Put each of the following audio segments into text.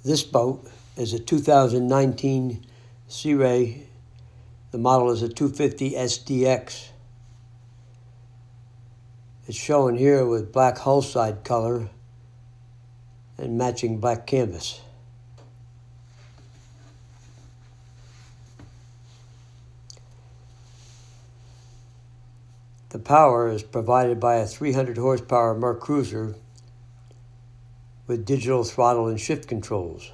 This boat is a 2019 Sea Ray. The model is a 250 SDX. It's shown here with black hull side color and matching black canvas. The power is provided by a 300 horsepower Merc cruiser with digital throttle and shift controls.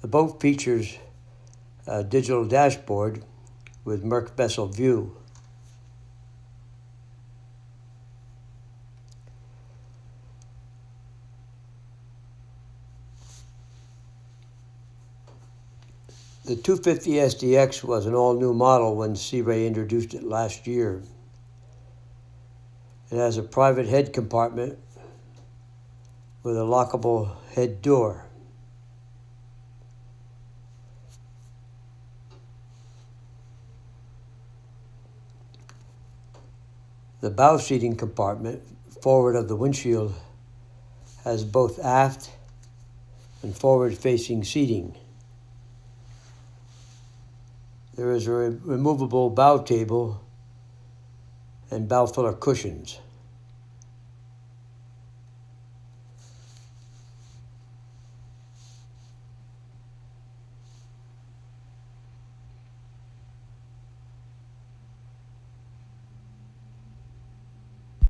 The boat features a digital dashboard with Merc vessel view. The 250 SDX was an all-new model when Sea Ray introduced it last year. It has a private head compartment with a lockable head door. The bow seating compartment forward of the windshield has both aft and forward-facing seating. There is a removable bow table and bow filler cushions.